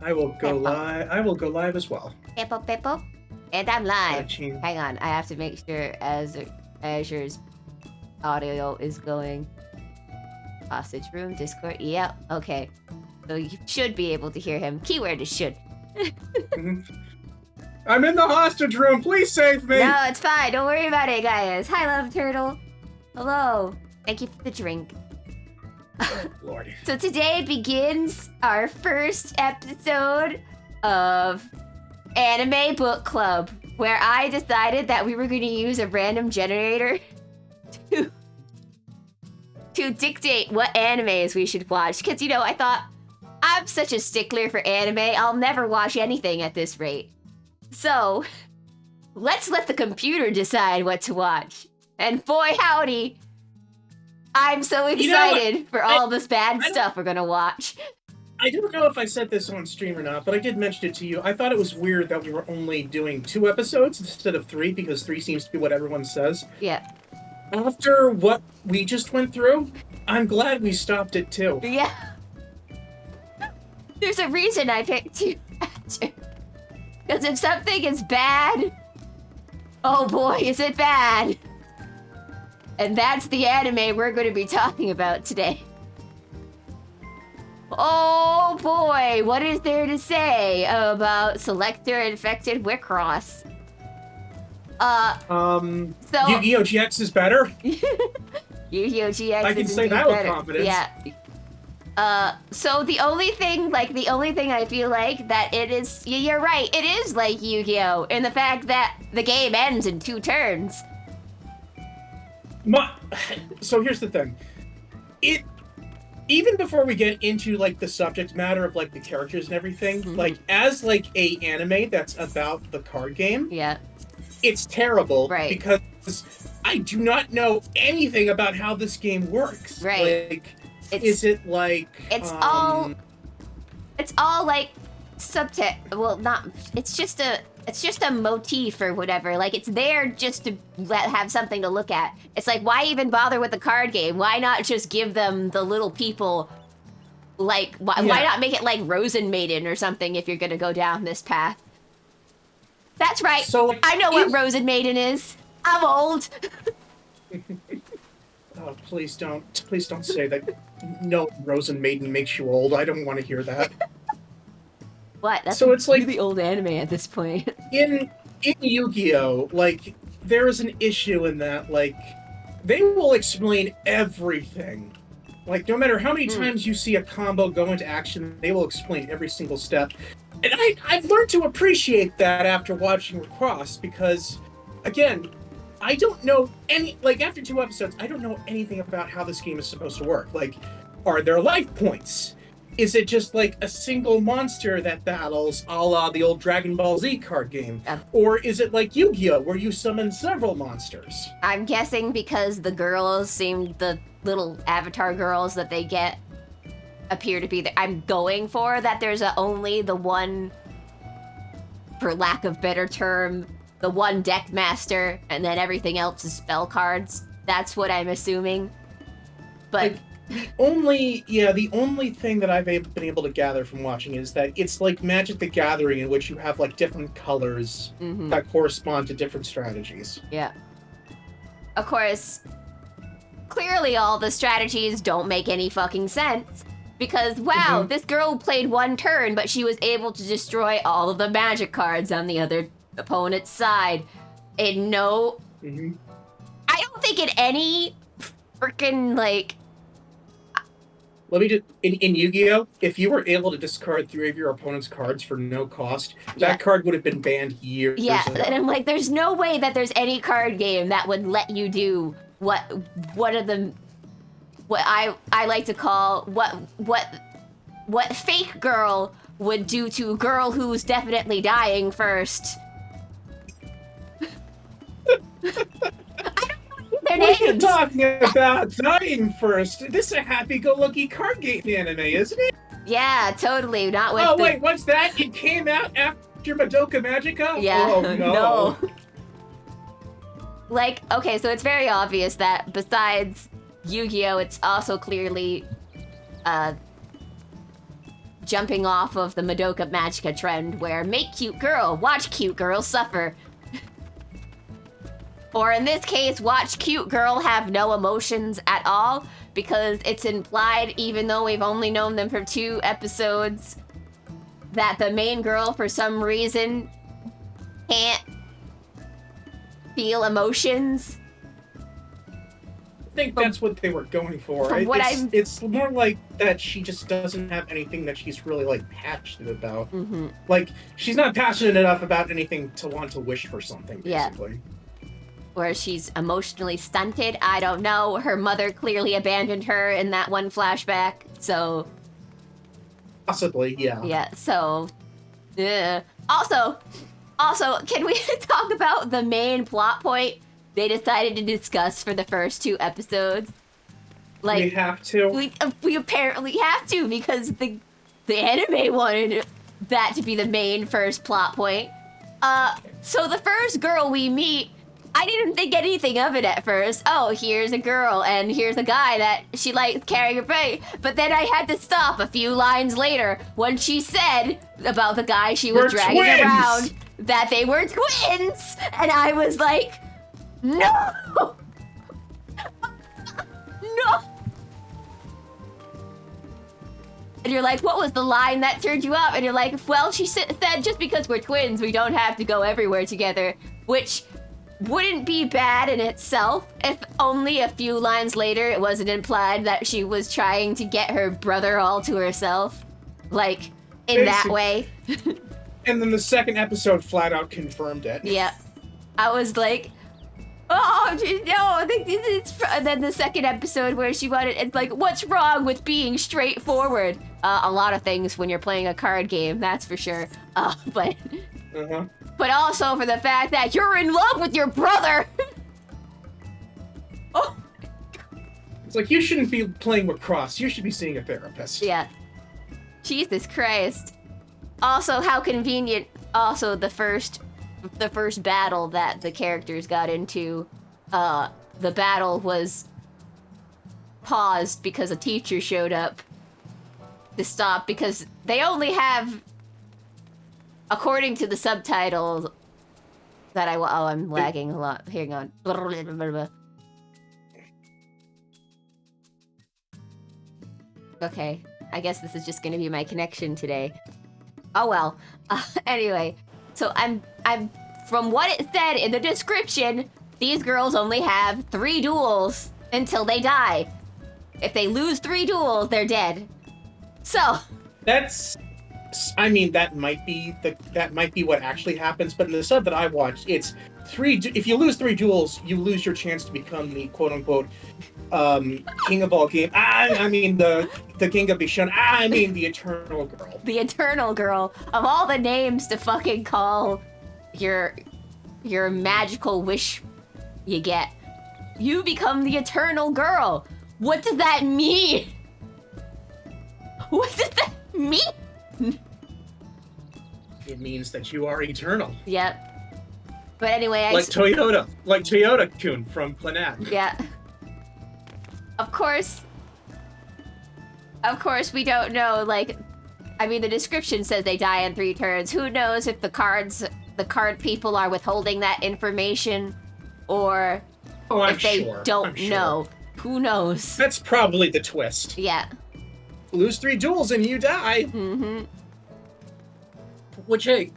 I will go live. I will go live as well. Pippo, Pippo. And I'm live. Cha-ching. Hang on, I have to make sure Azure's audio is going. Hostage room, Discord. Yep, okay. So you should be able to hear him. Keyword is should. I'm in the hostage room. Please save me. No, it's fine. Don't worry about it, guys. Hi, Love Turtle. Hello. Thank you for the drink. Oh, Lord. So today begins our first episode of Anime Book Club, where I decided that we were going to use a random generator to dictate what animes we should watch. Because, you know, I thought, I'm such a stickler for anime, I'll never watch anything at this rate. So, let's let the computer decide what to watch. And boy howdy, I'm so excited for all this bad stuff we're gonna watch. I don't know if I said this on stream or not, but I did mention it to you. I thought it was weird that we were only doing 2 episodes instead of 3, because 3 seems to be what everyone says. Yeah. After what we just went through, I'm glad we stopped at 2. Yeah. There's a reason I picked you. Because if something is bad, oh boy, is it bad. And that's the anime we're going to be talking about today. Oh boy, what is there to say about Selector Infected Wicross? So Yu-Gi-Oh! GX is better? Yu-Gi-Oh! GX I can is say that better. with confidence. Yeah. So the only thing I feel like that it is, you're right, it is like Yu-Gi-Oh! In the fact that the game ends in 2 turns. So here's the thing. Even before we get into like the subject matter of like the characters and everything, like as like a anime that's about the card game, yeah, it's terrible, right? Because I do not know anything about how this game works. Right. Like, is it like it's all like subtext. Well, not. It's just a motif or whatever. Like, it's there just to have something to look at. It's like, why even bother with the card game? Why not just give them the little people? Like, why not make it like Rosen Maiden or something if you're gonna go down this path? That's right. So, like, I know what Rosen Maiden is. I'm old. Oh, please don't say that. No, Rosen Maiden makes you old. I don't want to hear that. What? That's so it's like really old anime at this point. in Yu-Gi-Oh, like there is an issue in that like they will explain everything. Like no matter how many times you see a combo go into action, they will explain every single step. And I've learned to appreciate that after watching Recross, because again, I don't know after 2 episodes, I don't know anything about how this game is supposed to work. Like, are there life points? Is it just like a single monster that battles, a la the old Dragon Ball Z card game? Or is it like Yu-Gi-Oh, where you summon several monsters? I'm guessing because the little avatar girls that they get appear to be there. I'm going for that there's only the one, for lack of better term, the one deck master, and then everything else is spell cards. That's what I'm assuming. But like, the only thing that I've been able to gather from watching is that it's like Magic the Gathering, in which you have like different colors that correspond to different strategies. Yeah. Of course, clearly all the strategies don't make any fucking sense. Because, wow, this girl played 1 turn, but she was able to destroy all of the magic cards on the other opponent's side. And no... I don't think in any freaking, like... Let me just... In Yu-Gi-Oh, if you were able to discard 3 of your opponent's cards for no cost, that card would have been banned years ago. And I'm like, there's no way that there's any card game that would let you do what I like to call what fake girl would do to a girl who's definitely dying first. Their What are you names. talking about? Dying first? This is a happy-go-lucky card game anime, isn't it? Yeah, totally. Not with. Oh wait, what's that? It came out after Madoka Magica? Yeah. Oh no. Like, okay, so it's very obvious that besides Yu-Gi-Oh, it's also clearly jumping off of the Madoka Magica trend where make cute girl, watch cute girl suffer. Or in this case, watch cute girl have no emotions at all, because it's implied, even though we've only known them for 2 episodes, that the main girl, for some reason, can't feel emotions. I think that's what they were going for. It's more like that she just doesn't have anything that she's really, like, passionate about. Mm-hmm. Like, she's not passionate enough about anything to want to wish for something, basically. Yeah. Where she's emotionally stunted. I don't know. Her mother clearly abandoned her in that one flashback, so... Possibly, yeah. Yeah, so... Also, can we talk about the main plot point they decided to discuss for the first 2 episodes? Like, we have to. We apparently have to, because the anime wanted that to be the main first plot point. So the first girl we meet, I didn't think anything of it at first. Oh, here's a girl, and here's a guy that she likes carrying a bag. But then I had to stop a few lines later when she said about the guy she was dragging around that they were twins, and I was like, no! No! And you're like, what was the line that turned you up? And you're like, well, she said just because we're twins, we don't have to go everywhere together, which wouldn't be bad in itself if only a few lines later it wasn't implied that she was trying to get her brother all to herself. Like, in that way. And then the second episode flat out confirmed it. Yeah. I was like, oh, no, I think this is... And then the second episode where she wanted... It's like, what's wrong with being straightforward? A lot of things when you're playing a card game, that's for sure. But... Uh-huh. But also for the fact that you're in love with your brother! Oh. It's like, you shouldn't be playing with Cross. You should be seeing a therapist. Yeah. Jesus Christ. Also, how convenient. Also, the first battle that the characters got into, the battle was paused because a teacher showed up to stop, because they only have, according to the subtitles that I'm lagging a lot. Hang on. Okay, I guess this is just gonna be my connection today. Oh well. Anyway, so I'm from what it said in the description, these girls only have 3 duels until they die. If they lose 3 duels, they're dead. So I mean, that might be what actually happens, but in the sub that I watched, it's 3. If you lose 3 duels, you lose your chance to become the quote unquote king of all game. I mean the king of Bishon. I mean the eternal girl. The eternal girl. Of all the names to fucking call your magical wish you get, you become the eternal girl. What does that mean? What does that mean? It means that you are eternal. Yep. But anyway, like Toyota-kun from Clannad. Yeah. Of course, we don't know, like, I mean, the description says they die in 3 turns. Who knows if the card people are withholding that information, or if they don't know. Who knows? That's probably the twist. Yeah. Lose 3 duels and you die. Mm-hmm. Which, hey,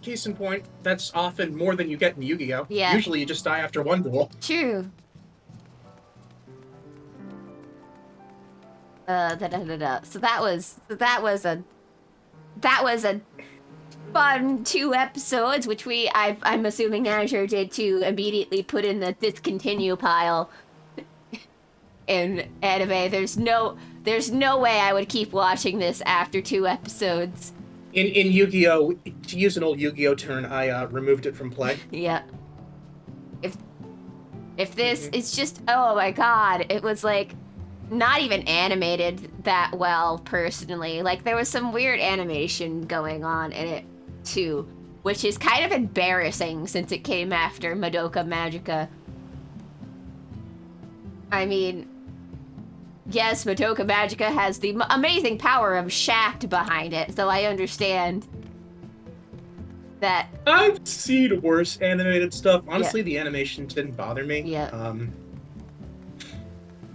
case in point, that's often more than you get in Yu-Gi-Oh! Yeah. Usually you just die after 1 duel. True. So that was a fun 2 episodes, which I'm assuming Azure did to immediately put in the discontinue pile in anime. There's no way I would keep watching this after 2 episodes. In Yu-Gi-Oh! To use an old Yu-Gi-Oh! Term, I removed it from play. Yeah. If this is just, oh my god, it was like not even animated that well, personally. Like, there was some weird animation going on in it too, which is kind of embarrassing since it came after Madoka Magica. I mean, yes, Madoka Magica has the amazing power of Shaft behind it, so I understand that. I've seen worse animated stuff. Honestly, Yeah. the animation didn't bother me. Yeah.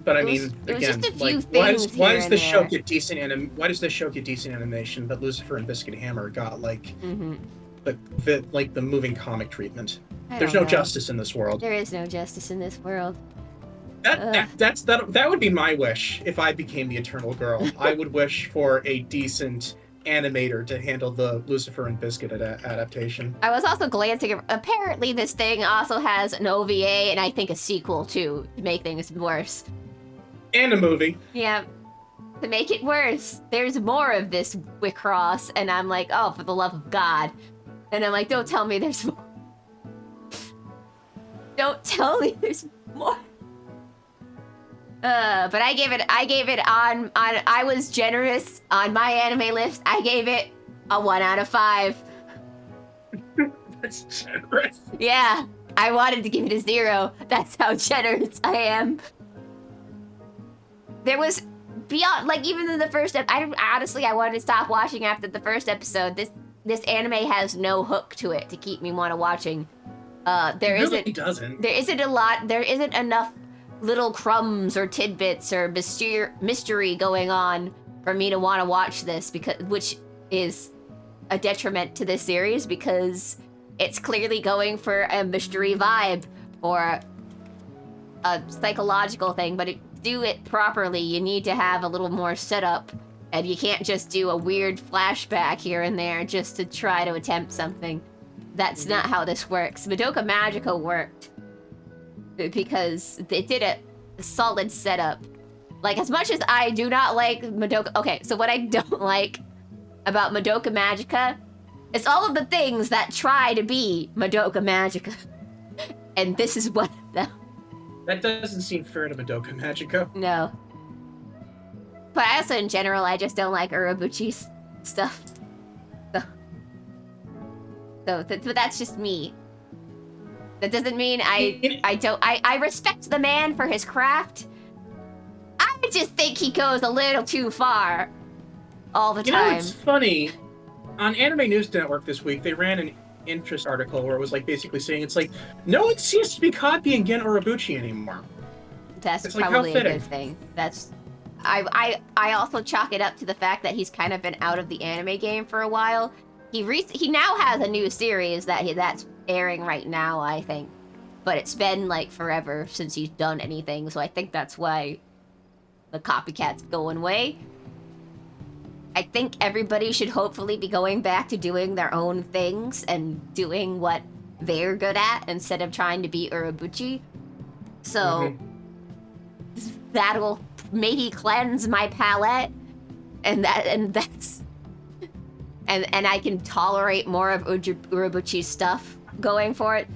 But I It mean, was again, just a few like, things why here does and this show there. get decent why does this show get decent animation, but Lucifer and Biscuit Hammer got like the moving comic treatment? There's no justice in this world. There is no justice in this world. That would be my wish if I became the Eternal Girl. I would wish for a decent animator to handle the Lucifer and Biscuit adaptation. I was also glancing at, apparently this thing also has an OVA and I think a sequel too, to make things worse. And a movie. Yeah. To make it worse, there's more of this Wicross, and I'm like, oh, for the love of God. And I'm like, don't tell me there's more. Don't tell me there's more. But I gave it on I was generous on my anime list. I gave it a 1 out of 5. That's generous. Yeah, I wanted to give it a 0. That's how generous I am. There was beyond, like, even in the first episode, I wanted to stop watching after the first episode. This anime has no hook to it to keep me watching. There isn't enough little crumbs or tidbits or mystery going on for me to want to watch this, which is a detriment to this series because it's clearly going for a mystery vibe or a psychological thing, but to do it properly, you need to have a little more setup, and you can't just do a weird flashback here and there just to try to attempt something. That's not how this works. Madoka Magica worked because they did a solid setup. Like, as much as I do not like Madoka... Okay, so what I don't like about Madoka Magica is all of the things that try to be Madoka Magica. And this is one of them. That doesn't seem fair to Madoka Magica. No. But also, in general, I just don't like Urobuchi's stuff. But that's just me. That doesn't mean I respect the man for his craft. I just think he goes a little too far all the time. You know, it's funny. On Anime News Network this week, they ran an interest article where it was like basically saying it's like no one seems to be copying Gen Urobuchi anymore. That's probably a good thing. I also chalk it up to the fact that he's kind of been out of the anime game for a while. He now has a new series that's airing right now, I think. But it's been like forever since he's done anything, so I think that's why the copycat's going away. I think everybody should hopefully be going back to doing their own things and doing what they're good at instead of trying to be Urobuchi. So that will maybe cleanse my palate, and I can tolerate more of Urobuchi's stuff going for it.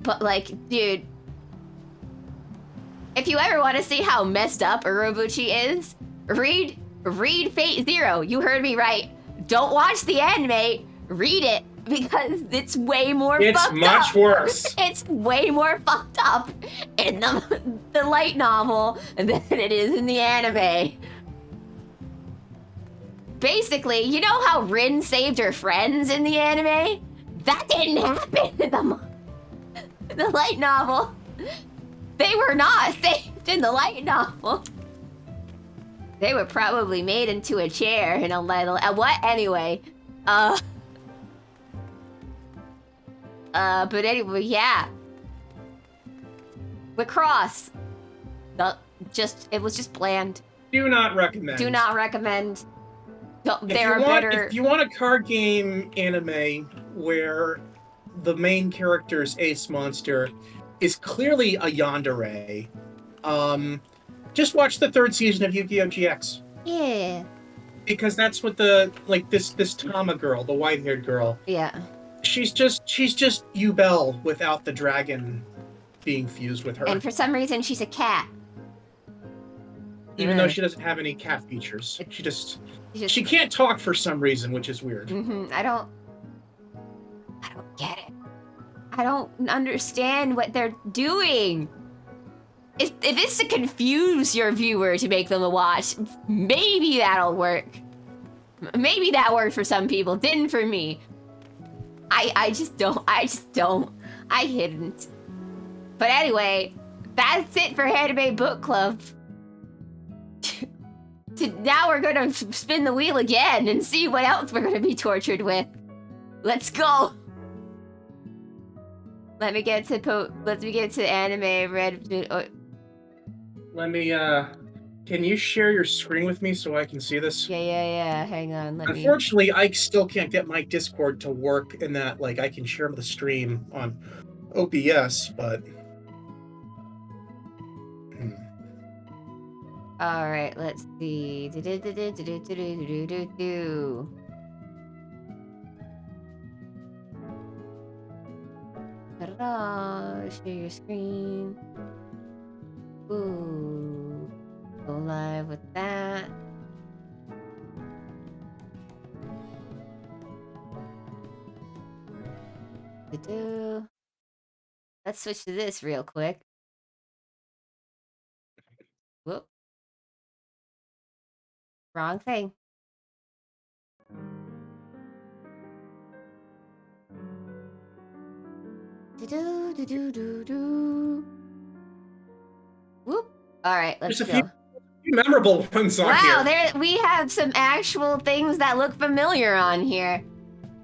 But like, dude, if you ever want to see how messed up Urobuchi is, read Fate Zero. You heard me right. Don't watch the anime. Read it, because it's way more fucked up. It's much worse. It's way more fucked up in the light novel than it is in the anime. Basically, you know how Rin saved her friends in the anime? That didn't happen in the light novel. They were not saved in the light novel. They were probably made into a chair in a little... what? Anyway. But anyway, yeah. With Cross. It was just bland. Do not recommend. Do not recommend. If you want a card game anime where the main character's ace monster is clearly a yandere, just watch the 3rd season of Yu-Gi-Oh! GX. Yeah. Because that's what this Tama girl, the white-haired girl. Yeah. She's just Yubel without the dragon being fused with her. And for some reason, she's a cat. Even though she doesn't have any cat features. She can't talk for some reason, which is weird. I don't get it. I don't understand what they're doing. if it's to confuse your viewer to make them watch, maybe that'll work. Maybe that worked for some people, didn't for me. I just don't. I didn't. But anyway, that's it for Anime Book Club. Now we're gonna spin the wheel again and see what else we're gonna be tortured with. Let's go. Let me get to anime red. Let me, can you share your screen with me so I can see this? Yeah. Hang on, let me. Unfortunately, I still can't get my Discord to work in that, like, I can share the stream on OBS, but... All right, let's see. Ta-da! Share your screen. Ooh, go live with that. Let's switch to this real quick. Whoop. Wrong thing. Whoop. All right, let's There's go. a few memorable ones on Wow, here. we have some actual things that look familiar on here.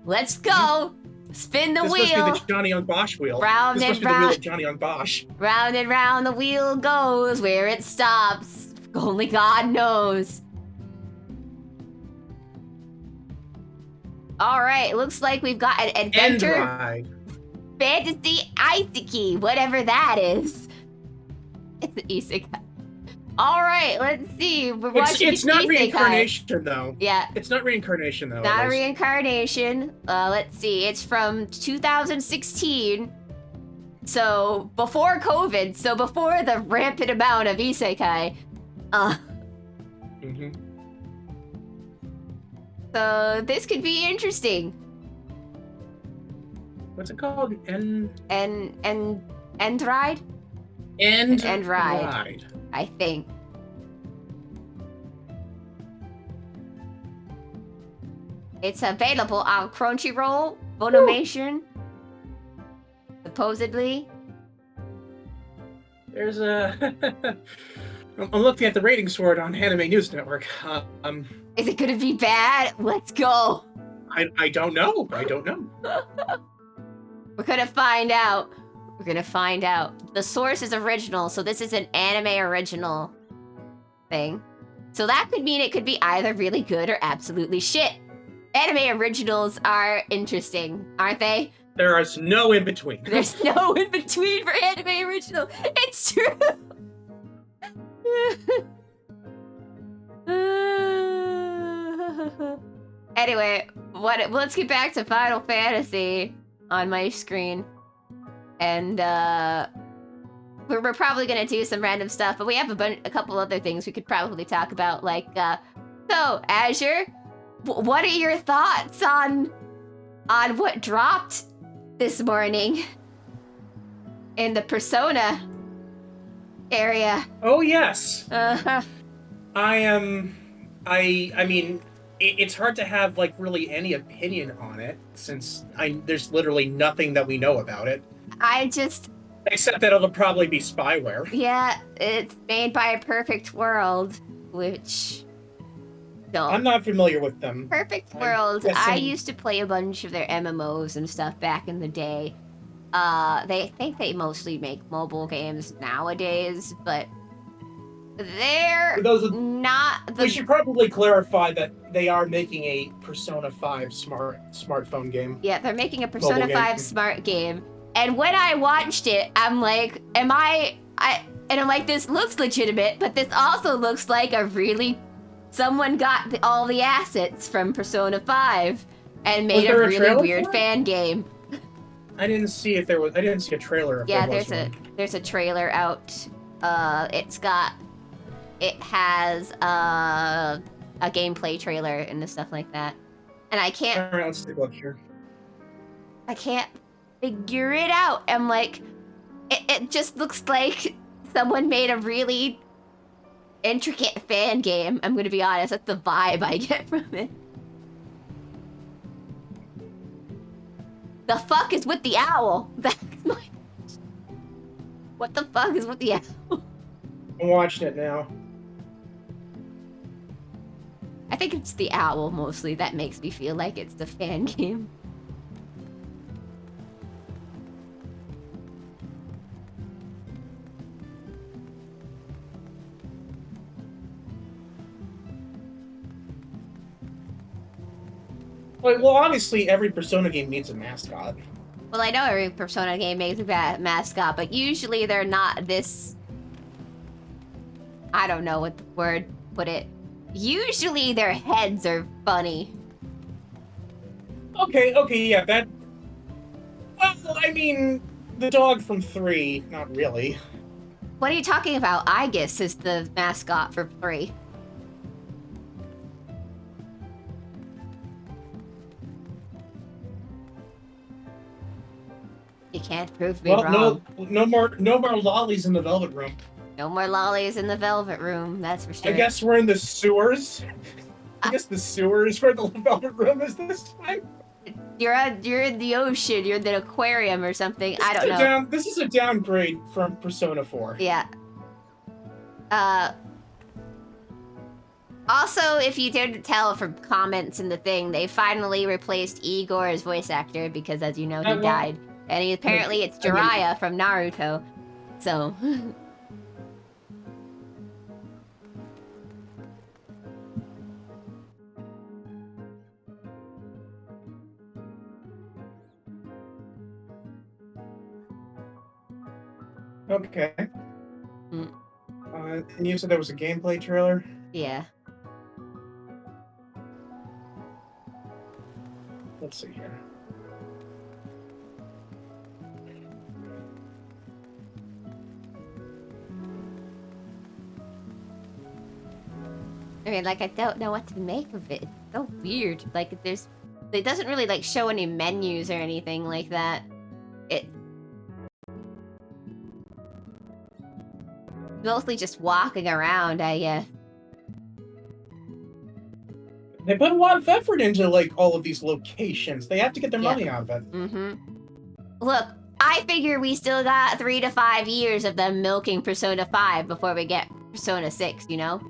Let's go. Spin the wheel. This must be the Johnny on Bosch wheel. Round This and must be the wheel round. of Johnny on Bosch. Round and round the wheel goes. Where it stops, only God knows. All right, looks like we've got an adventure, Ride. fantasy, isekai, whatever that is. It's an isekai. All right, let's see. We're watching It's not isekai. reincarnation, though. Yeah. It's not reincarnation, though. Not a reincarnation. Let's see. It's from 2016. So before COVID. So before the rampant amount of isekai. Mm-hmm. So this could be interesting. What's it called? End ride? End ride. I think. It's available on Crunchyroll, Funimation, supposedly. There's a... I'm looking at the ratings for it on Anime News Network. Is it gonna be bad? Let's go. I don't know. I don't know. We're gonna find out. We're gonna find out. The source is original, so this is an anime original thing. So that could mean it could be either really good or absolutely shit. Anime originals are interesting, aren't they? There is no in between. There's no in between for anime original. It's true. Anyway, let's get back to Final Fantasy on my screen. And we're probably gonna do some random stuff, but we have a couple other things we could probably talk about, like so Azure, what are your thoughts on what dropped this morning in the Persona area? Oh yes. Uh-huh. I mean, it's hard to have like really any opinion on it since there's literally nothing that we know about it. Except that it'll probably be spyware. Yeah, it's made by a Perfect World, which I'm not familiar with them. Perfect World. I used to play a bunch of their MMOs and stuff back in the day. They think they mostly make mobile games nowadays, but they're not. We should probably clarify that they are making a Persona 5 smartphone game. Yeah, they're making a Persona 5 smart game. And when I watched it, I'm like, and I'm like, this looks legitimate, but this also looks like someone got all the assets from Persona 5 and made a really weird fan game. I didn't see a trailer. Yeah, there's a trailer out. It has a gameplay trailer and stuff like that. And I can't. All right, let's take a look here. I can't figure it out. I'm like, it just looks like someone made a really intricate fan game. I'm gonna be honest, that's the vibe I get from it. The fuck is with the owl? That's my... What the fuck is with the owl? I'm watching it now. I think it's the owl mostly that makes me feel like it's the fan game. Like, well, obviously every Persona game needs a mascot. Well, I know every Persona game makes a mascot, but usually they're not this... I don't know what the word put it. Usually their heads are funny. Okay, yeah, that... Well, I mean, the dog from 3, not really. What are you talking about? Aegis is the mascot for 3. You can't prove me wrong. no more lollies in the Velvet Room. No more lollies in the Velvet Room, that's for sure. I guess we're in the sewers. I guess the sewers where the Velvet Room is this time. You're in the ocean, you're in the aquarium or something. I don't know. This is a downgrade from Persona 4. Yeah. Also, if you didn't tell from comments in the thing, they finally replaced Igor as voice actor because, as you know, he died. And apparently it's Jiraiya from Naruto. So... Okay. Mm. And you said there was a gameplay trailer? Yeah. Let's see here. I mean, like, I don't know what to make of it. It's so weird. Like, it doesn't really, like, show any menus or anything like that. Mostly just walking around, I guess. They put a lot of effort into, like, all of these locations. They have to get their money out of it. Mm-hmm. Look, I figure we still got 3 to 5 years of them milking Persona 5 before we get Persona 6, you know?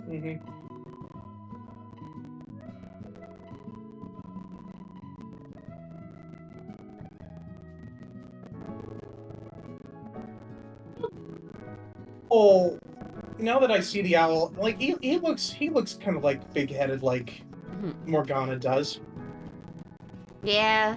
Mm-hmm. Oh, now that I see the owl, like he looks kind of like big-headed, like Morgana does. Yeah.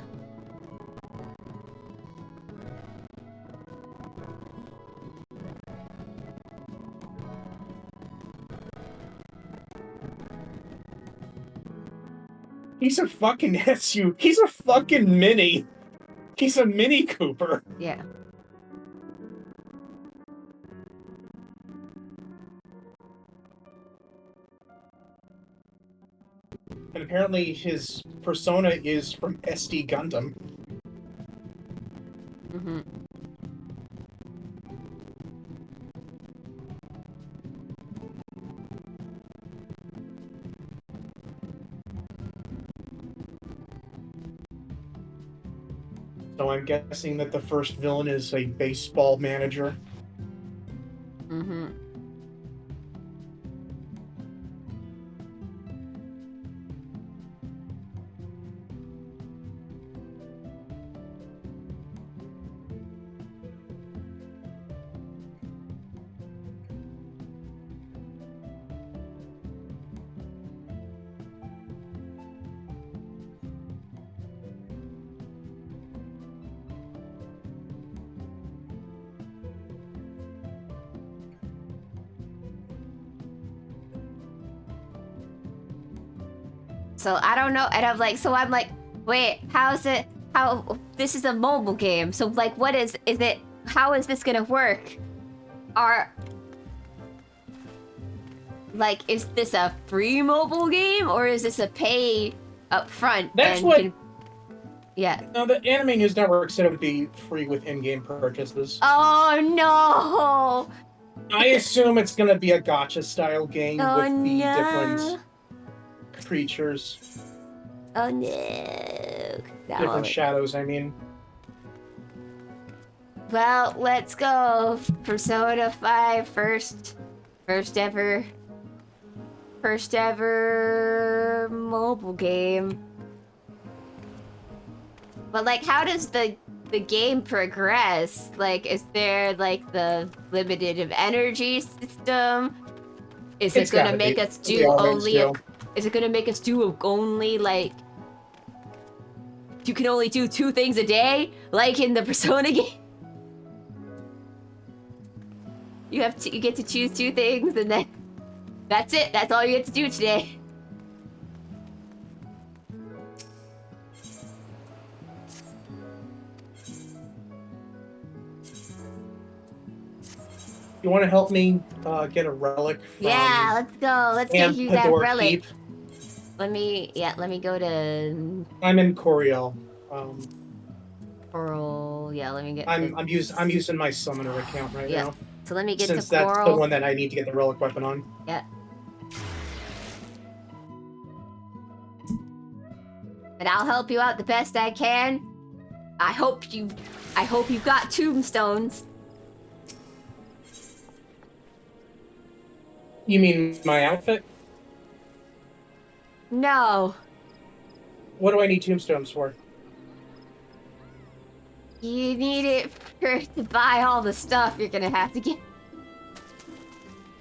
He's a fucking SU. He's a fucking Mini. He's a Mini Cooper. Yeah. And apparently his persona is from SD Gundam. Mm-hmm. So I'm guessing that the first villain is a baseball manager. Mm-hmm. So I don't know, and I'm like, wait, this is a mobile game, so like, how is this gonna work? Is this a free mobile game, or is this a pay up front? Yeah. No, the Anime News Network said it would be free with in-game purchases. Oh no! I assume it's gonna be a gacha style game Oh with the no! different creatures, Oh no! different shadows. I mean, Well, let's go. Persona 5 first ever mobile game. But like, how does the game progress? Like, is there like the limited of energy system? Is it gonna make us do only a, is it gonna make us do only like you can only do 2 things a day, like in the Persona game? You get to choose 2 things, and then that's it. That's all you get to do today. you want to help me get a relic from Yeah, let's go. Let's get you that Ampedor relic. Keep? Let me go to I'm in Coriel. Coral. Yeah, let me get. I'm using my summoner account right now. So let me get Since to that's Coral. the one that I need to get the relic weapon on. Yeah. But I'll help you out the best I can. I hope you've got tombstones. You mean my outfit? No. What do I need tombstones for? You need it to buy all the stuff you're gonna have to get.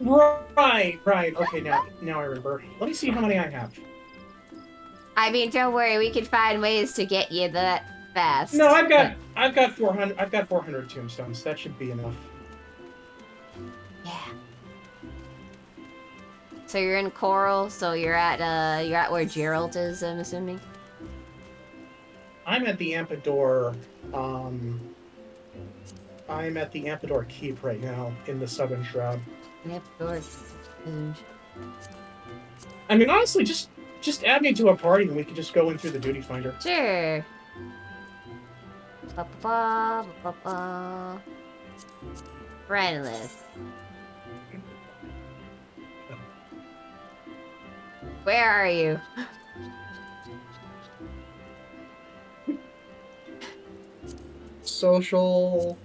Right. Okay, now I remember. Let me see how many I have. I mean, don't worry, we can find ways to get you that fast. No, I've got 400. I've got 400 tombstones. That should be enough. Yeah. So you're in Coral. So you're at where Gerald is. I'm assuming. I'm at the Ampedor. I'm at the Ampedor Keep right now in the Southern Shroud. I mean, honestly, just add me to a party and we can just go in through the duty finder. Sure. Ba-ba-ba. Friend list. Where are you? Social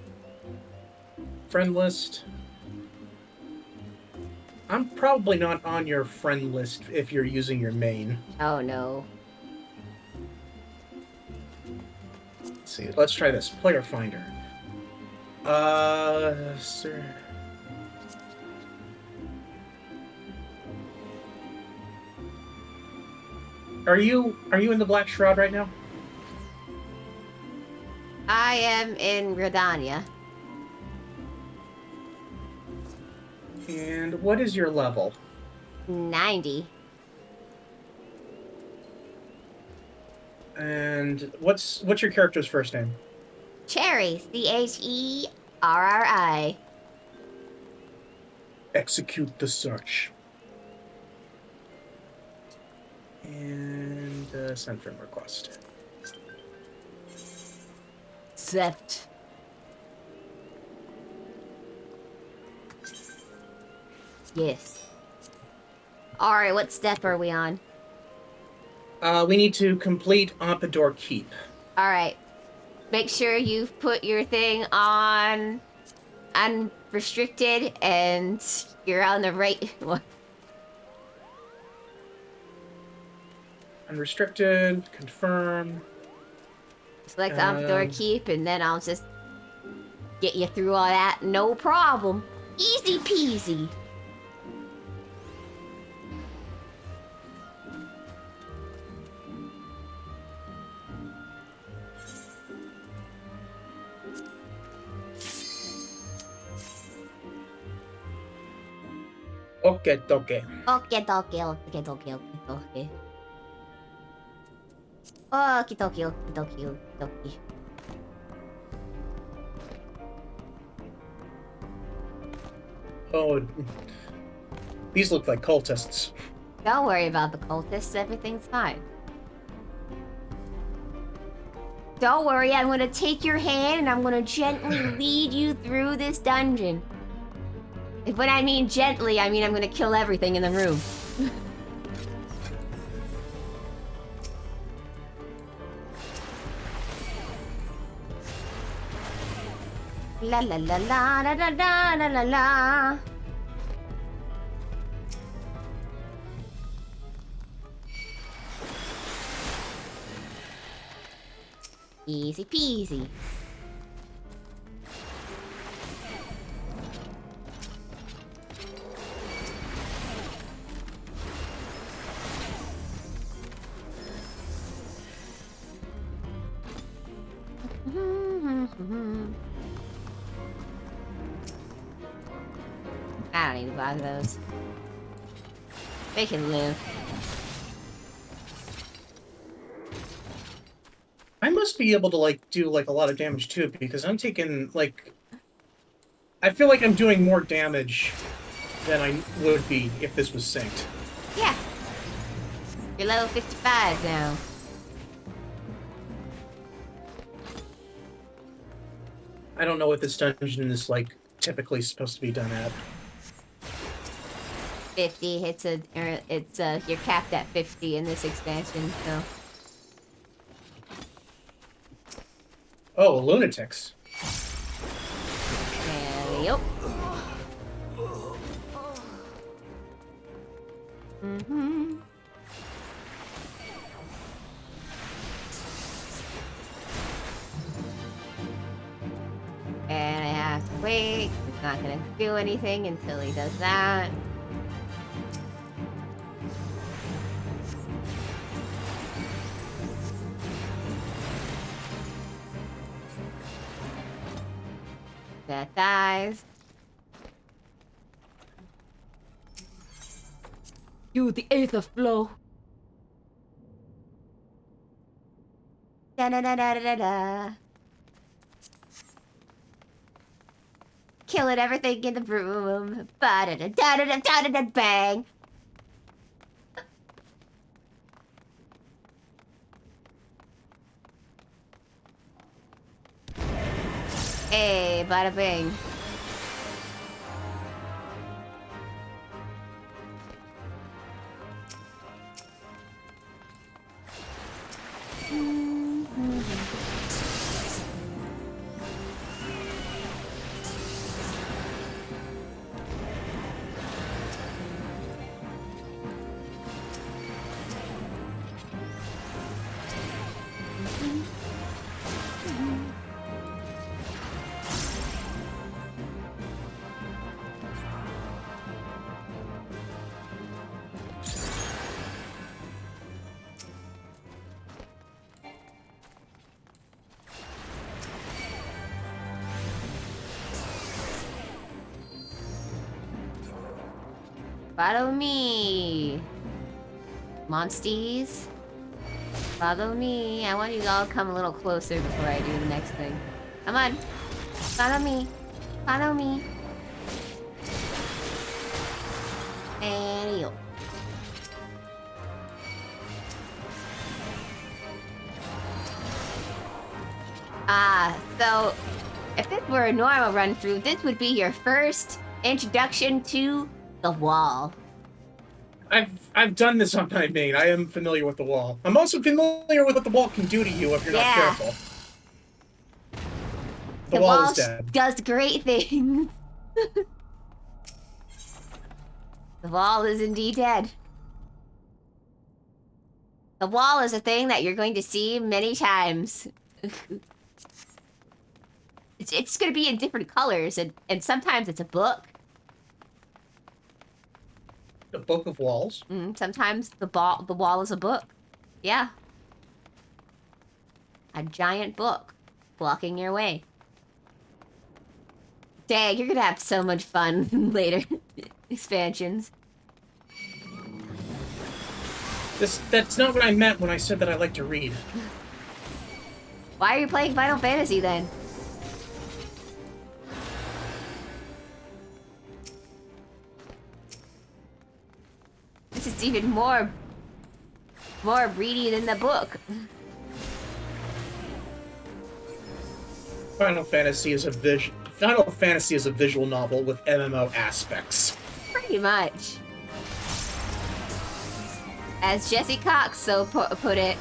friend list. I'm probably not on your friend list if you're using your main. Oh no. Let's see. Let's try this. Player finder. Sir. Are you in the Black Shroud right now? I am in Gridania. And what is your level? 90. And what's your character's first name? Cherry. Cherri. Execute the search. And send friend request. Accept. Yes. Alright, what step are we on? We need to complete Ampedor Keep. Alright. Make sure you've put your thing on unrestricted and you're on the right one. Unrestricted, confirm. Select Ampedor Keep and then I'll just get you through all that. No problem. Easy peasy. Okay. Okay. Okie dokie. Oh, these look like cultists. Don't worry about the cultists, everything's fine. Don't worry, I'm gonna take your hand and I'm gonna gently lead you through this dungeon. When I mean gently, I mean I'm gonna kill everything in the room. La la la la la la la la la la. Easy peasy. I don't need to buy those. They can live. I must be able to, like, do, like, a lot of damage, too, because I'm taking, like... I feel like I'm doing more damage than I would be if this was synced. Yeah. You're level 55 now. I don't know what this dungeon is, like, typically supposed to be done at. 50 hits you're capped at 50 in this expansion, so. Oh, lunatics. Yep. Mm-hmm. And I have to wait. He's not gonna do anything until he does that. That dies. You, the aether flow. Da da da da da da. Killing everything in the room. Ba da da da da da da da da bang. Hey, bada bing. Follow me. Monsties. Follow me. I want you all to come a little closer before I do the next thing. Come on. Follow me. Follow me. And you. So if this were a normal run through, this would be your first introduction to the wall. I've done this on my main. I am familiar with the wall. I'm also familiar with what the wall can do to you if you're not careful. The wall is dead. Does great things. The wall is indeed dead. The wall is a thing that you're going to see many times. It's going to be in different colors, and sometimes it's a book. A book of walls? Sometimes the wall is a book. Yeah. A giant book blocking your way. Dang, you're gonna have so much fun later. Expansions. That's not what I meant when I said that I like to read. Why are you playing Final Fantasy then? This is even more ready than the book. Final Fantasy is a visual novel with MMO aspects. Pretty much. As Jesse Cox put it,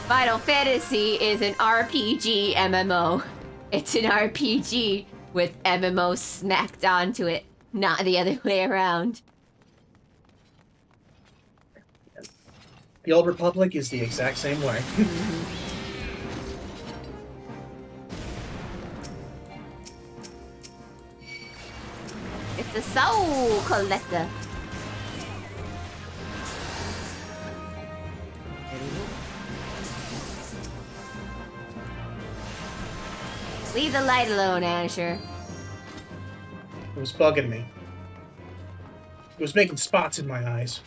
Final Fantasy is an RPG MMO. It's an RPG with MMO snacked onto it, not the other way around. The Old Republic is the exact same way. It's the Soul Collector. Leave the light alone, Asher. It was bugging me. It was making spots in my eyes.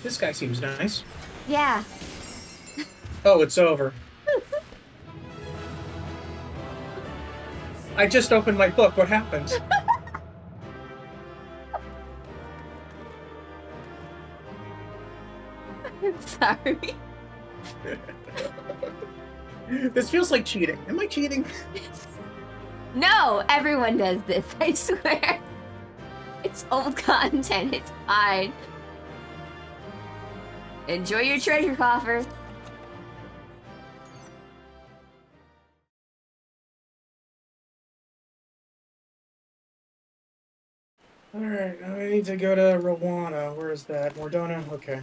This guy seems nice. Yeah. Oh, it's over. I just opened my book. What happened? I'm sorry. This feels like cheating. Am I cheating? No, everyone does this, I swear. It's old content, it's fine. Enjoy your treasure coffer. Alright, now I need to go to Rowena. Where is that? Mordona? Okay.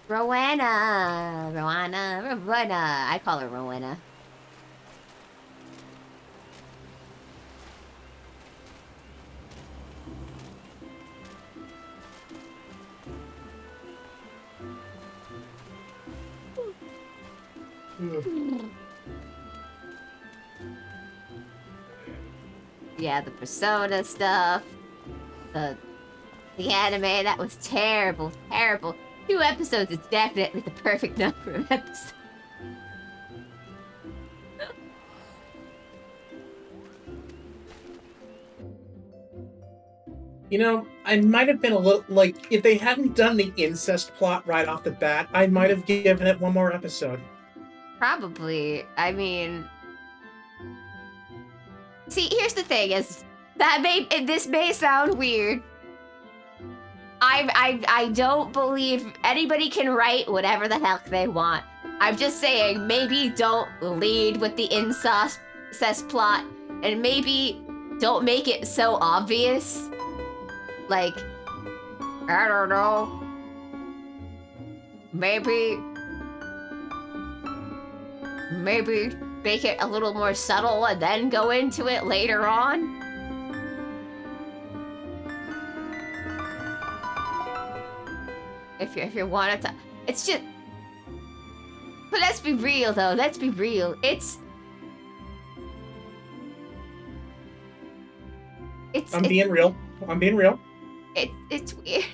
Rowena. I call her Rowena. Yeah, the Persona stuff. The anime, that was terrible. 2 episodes is definitely the perfect number of episodes. You know, I might have been a little, like, if they hadn't done the incest plot right off the bat, I might have given it one more episode. Probably. I mean... See, here's the thing, is... This may sound weird. I don't believe anybody can write whatever the heck they want. I'm just saying, maybe don't lead with the incest plot, and maybe don't make it so obvious. Like, I don't know. Maybe make it a little more subtle and then go into it later on. If you want to, it's just. But let's be real, though. Let's be real. I'm being real. It's weird.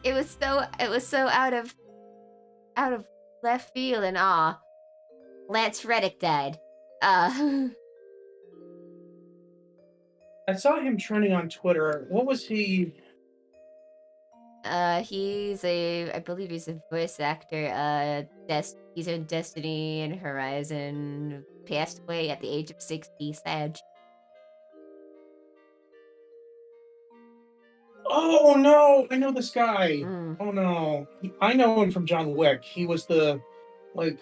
It was so out of left field, and Lance Reddick died. I saw him trending on Twitter. What was he? I believe he's a voice actor. He's in Destiny and Horizon. Passed away at the age of 60. Sad. Oh no! I know this guy. Mm. Oh no! I know him from John Wick. He was the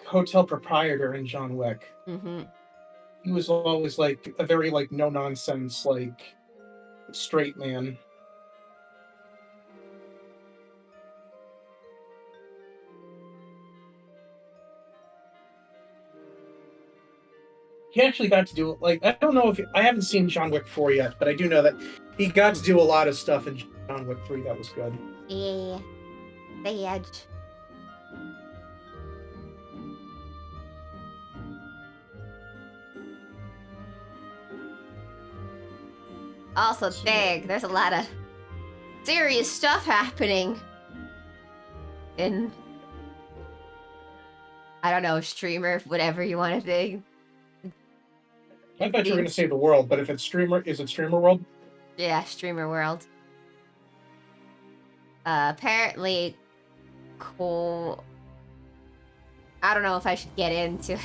hotel proprietor in John Wick. Mm-hmm. He was always like a very no nonsense straight man. He actually got to do it. I don't know if I haven't seen John Wick 4 yet, but I do know that he got to do a lot of stuff in John Wick 3 that was good. Yeah. The edge. Also, dang, there's a lot of serious stuff happening in, I don't know, streamer, whatever you want to think. I thought you were going to say the world, but if it's streamer, is it streamer world? Yeah, streamer world. Apparently, cool. I don't know if I should get into.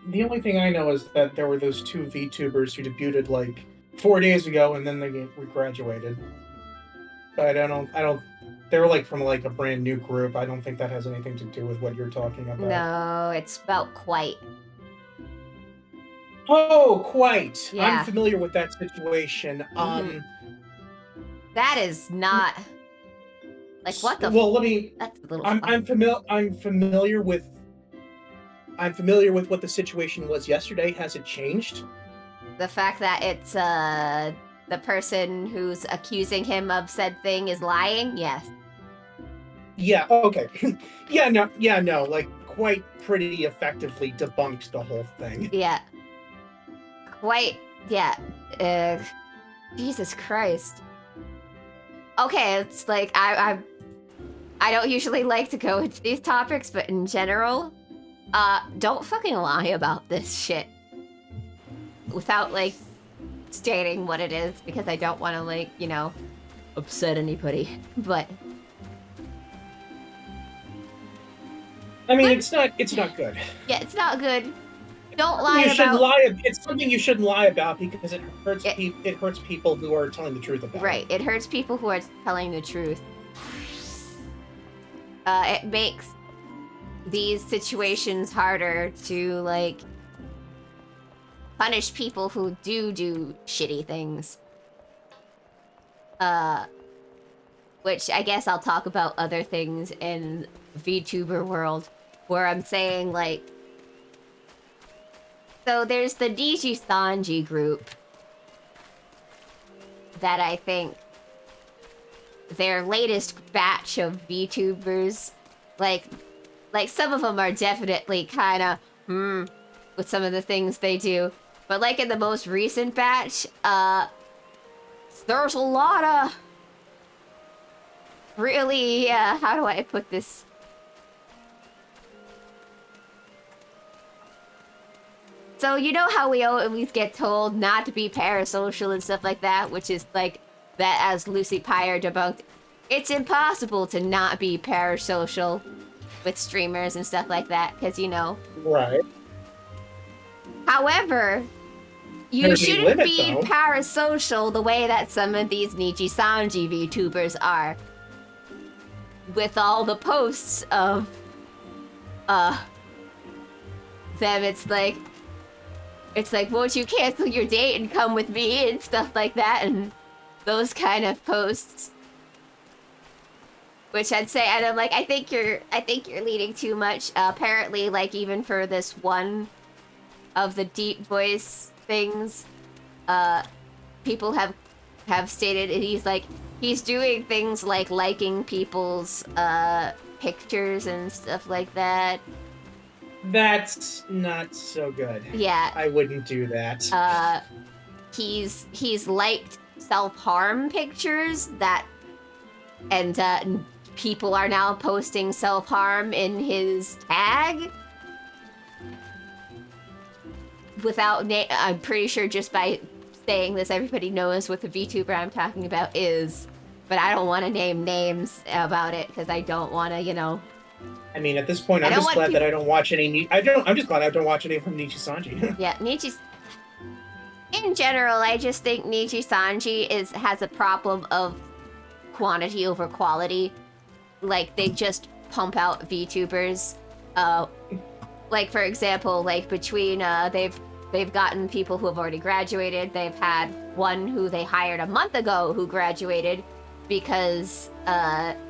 The only thing I know is that there were those two VTubers who debuted like 4 days ago, and then they graduated. But I don't. They were like from like a brand new group. I don't think that has anything to do with what you're talking about. No, it's about quite. Oh, quite. Yeah. I'm familiar with that situation. That is not like what the. Well, let me. That's a little. I'm familiar with. I'm familiar with what the situation was yesterday. Has it changed? The fact that it's the person who's accusing him of said thing is lying. Yes. Yeah. Okay. Yeah. No. Like quite pretty effectively debunked the whole thing. Yeah. Quite. Yeah. Jesus Christ. Okay, it's like I don't usually like to go into these topics, but in general, don't fucking lie about this shit without like stating what it is, because I don't want to like, you know, upset anybody. But I mean, it's not good. yeah, it's not good. Don't lie You shouldn't about. lie. It's something you shouldn't lie about because it hurts. It hurts people who are telling the truth about. Right, it hurts people who are telling the truth. It makes these situations harder to like punish people who do shitty things. Which I guess I'll talk about other things in VTuber world, where I'm saying like, so there's the Niji Sanji group that I think their latest batch of VTubers, like some of them are definitely kind of with some of the things they do, but like in the most recent batch, there's a lot of really, how do I put this? So you know how we always get told not to be parasocial and stuff like that, which is like that, as Lucy Pyre debunked, it's impossible to not be parasocial with streamers and stuff like that, because you know. Right. However, you shouldn't be parasocial the way that some of these Niji Sanji VTubers are. With all the posts of them, it's like, won't you cancel your date and come with me and stuff like that, and those kind of posts. Which I'd say, and I'm like, I think you're leading too much. Apparently, like even for this one of the deep voice things, people have stated he's doing things like liking people's pictures and stuff like that. That's not so good. Yeah. I wouldn't do that. He's liked self-harm pictures that, and people are now posting self-harm in his tag. Without I'm pretty sure just by saying this, everybody knows what the VTuber I'm talking about is. But I don't want to name names about it because I don't want to, you know. I mean, at this point, I'm just glad that I don't watch any. I'm just glad I don't watch any from Niji Sanji. Yeah, Niji's. In general, I just think Niji Sanji has a problem of quantity over quality. Like they just pump out VTubers. Like for example, like between they've gotten people who have already graduated. They've had one who they hired a month ago who graduated because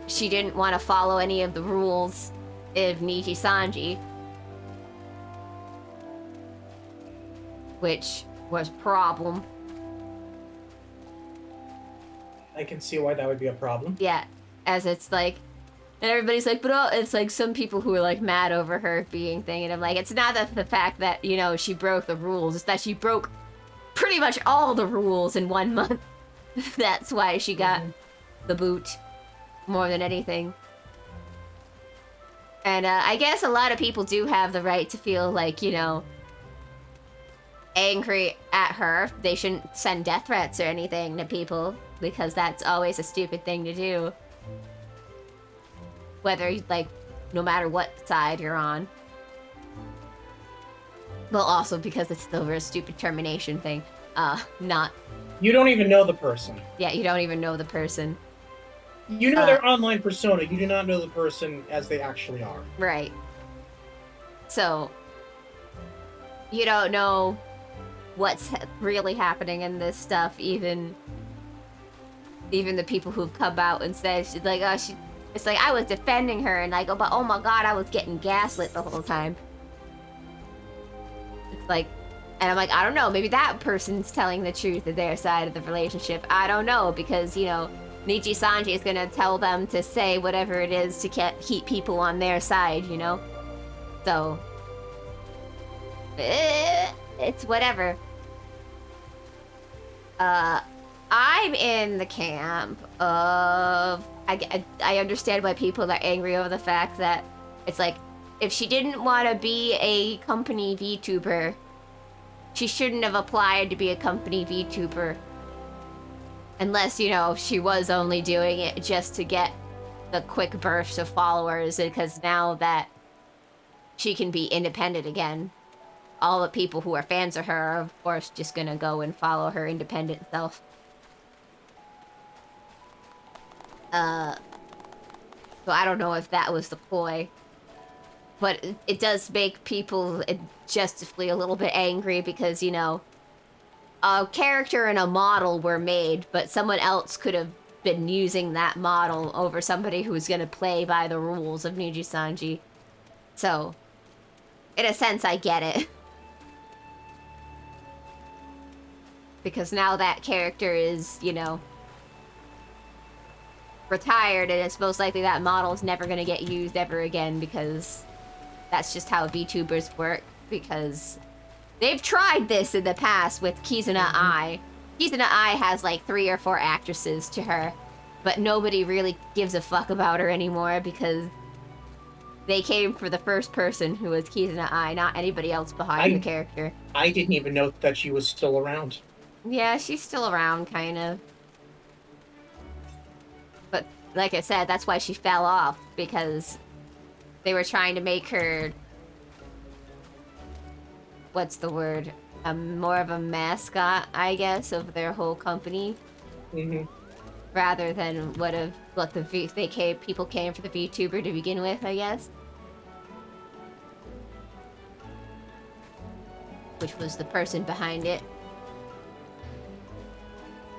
she didn't want to follow any of the rules of Niji Sanji, which was problem. I can see why that would be a problem. Yeah, as it's like, and everybody's like, but it's like some people who are like mad over her being thing, and I'm like, it's not the fact that, you know, she broke the rules, it's that she broke pretty much all the rules in 1 month. That's why she got the boot more than anything. And I guess a lot of people do have the right to feel like, you know, angry at her. They shouldn't send death threats or anything to people, because that's always a stupid thing to do. Whether, like, no matter what side you're on. Well, also because it's over a stupid termination thing. Not... You don't even know the person. Yeah, you don't even know the person. You know their online persona. You do not know the person as they actually are. Right. So, you don't know what's really happening in this stuff. Even the people who've come out and said, she's like, oh, it's like, I was defending her, and I go, but oh my god, I was getting gaslit the whole time. It's like, and I'm like, I don't know, maybe that person's telling the truth of their side of the relationship. I don't know, because, you know, Niji Sanji is gonna tell them to say whatever it is to keep people on their side, you know? So, it's whatever. I'm in the camp of... I understand why people are angry over the fact that it's like, if she didn't want to be a company VTuber, she shouldn't have applied to be a company VTuber. Unless, you know, she was only doing it just to get the quick burst of followers, because now that she can be independent again, all the people who are fans of her are, of course, just gonna go and follow her independent self. So I don't know if that was the ploy. But it does make people justifully a little bit angry because, you know, a character and a model were made, but someone else could have been using that model over somebody who's gonna play by the rules of Niji Sanji. So, in a sense, I get it. Because now that character is, you know, retired, and it's most likely that model is never gonna get used ever again, because that's just how VTubers work, because they've tried this in the past with Kizuna Ai. Kizuna Ai has like 3 or 4 actresses to her, but nobody really gives a fuck about her anymore because they came for the first person, who was Kizuna Ai, not anybody else behind the character. I didn't even know that she was still around. Yeah, she's still around, kind of. But like I said, that's why she fell off, because they were trying to make her, what's the word, more of a mascot, I guess, of their whole company. Mm-hmm. Rather than people came for the VTuber to begin with, I guess. Which was the person behind it.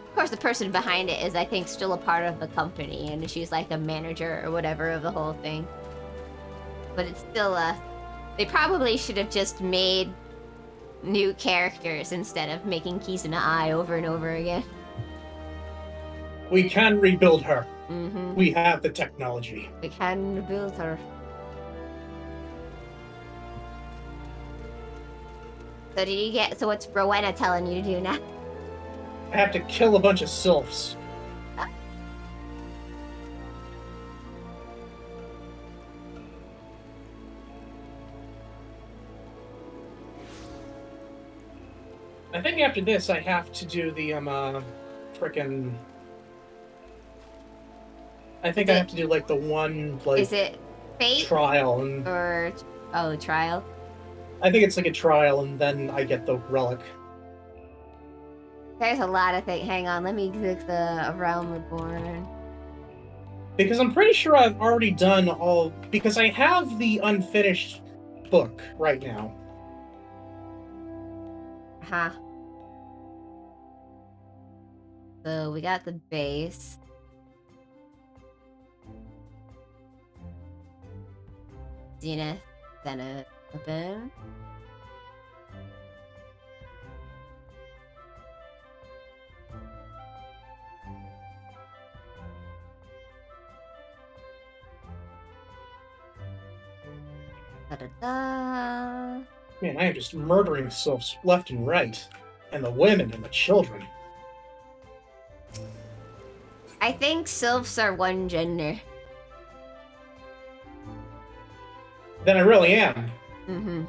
Of course, the person behind it is, I think, still a part of the company, and she's like a manager or whatever of the whole thing. But it's still, they probably should have just made new characters instead of making Kizuna Ai over and over again. We can rebuild her. Mm-hmm. We have the technology. We can rebuild her. So what's Rowena telling you to do now? I have to kill a bunch of sylphs. I think after this, I have to do the, frickin'... I think I have to do, like, the one, like... Is it Fate? Trial, and... Or... Oh, trial? I think it's like a trial, and then I get the relic. There's a lot of things. Hang on, let me click the Realm Reborn. Because I'm pretty sure I've already done all... Because I have the unfinished book right now. Huh. So we got the base. Zenith, Zenith, open. Da-da-da. Man, I am just murdering sylphs left and right. And the women and the children. I think sylphs are one gender. Then I really am. Mm-hmm.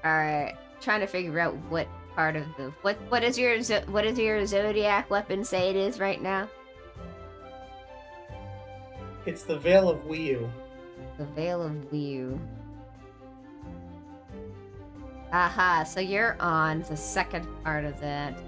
Alright. Trying to figure out what part of the what is your zodiac weapon say it is right now? It's the Veil of Wii. The Veil of Wii. Aha, so you're on the second part of that.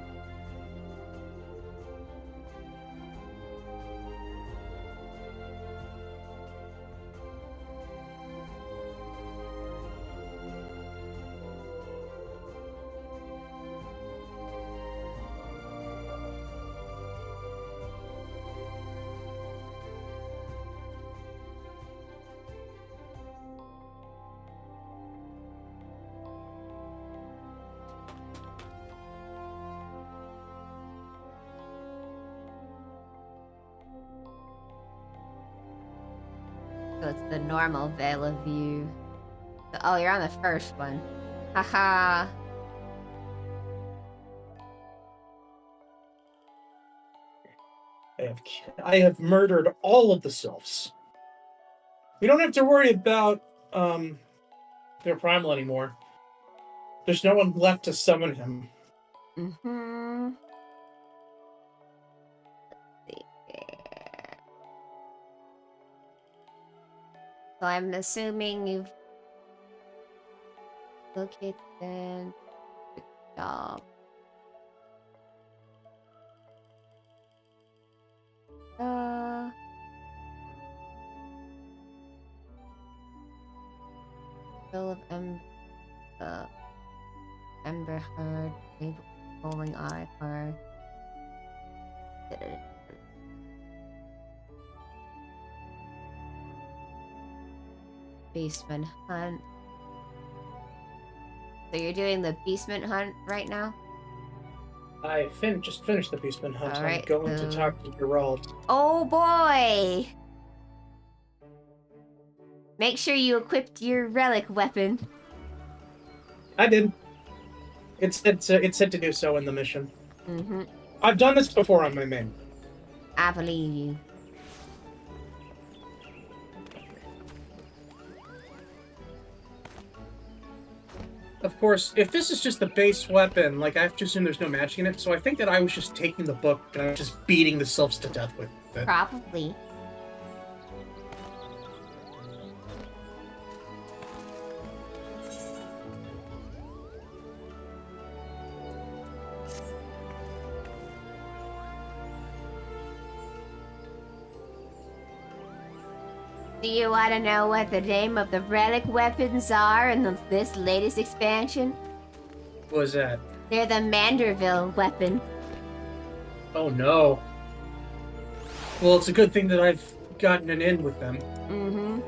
So it's the normal Veil of View. Oh, you're on the first one. Haha. I have murdered all of the sylphs. We don't have to worry about their primal anymore. There's no one left to summon him. Mm-hmm. So I'm assuming you've located the job. Bill of Ember Heard, Bowling Eye Card. Basement Hunt. So you're doing the Basement Hunt right now? I just finished the Beastman Hunt. All I'm right, going to talk to Geralt. Oh boy! Make sure you equipped your relic weapon. I did. It said to do so in the mission. Mm-hmm. I've done this before on my main. I believe you. Of course, if this is just the base weapon, like, I have to assume there's no magic in it, so I think that I was just taking the book and I was just beating the sylphs to death with it. Probably. Do you want to know what the name of the relic weapons are in this latest expansion? What was that? They're the Manderville weapon. Oh no. Well, it's a good thing that I've gotten an in with them. Mm-hmm.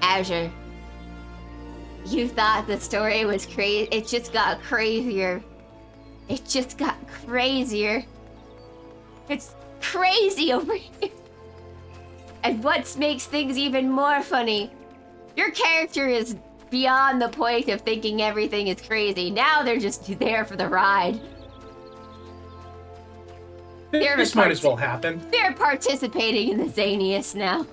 Azure. You thought the story was crazy. It just got crazier. It just got crazier. It's crazy over here. And what makes things even more funny, your character is beyond the point of thinking everything is crazy. Now they're just there for the ride. This might as well happen. They're participating in the zaniest now.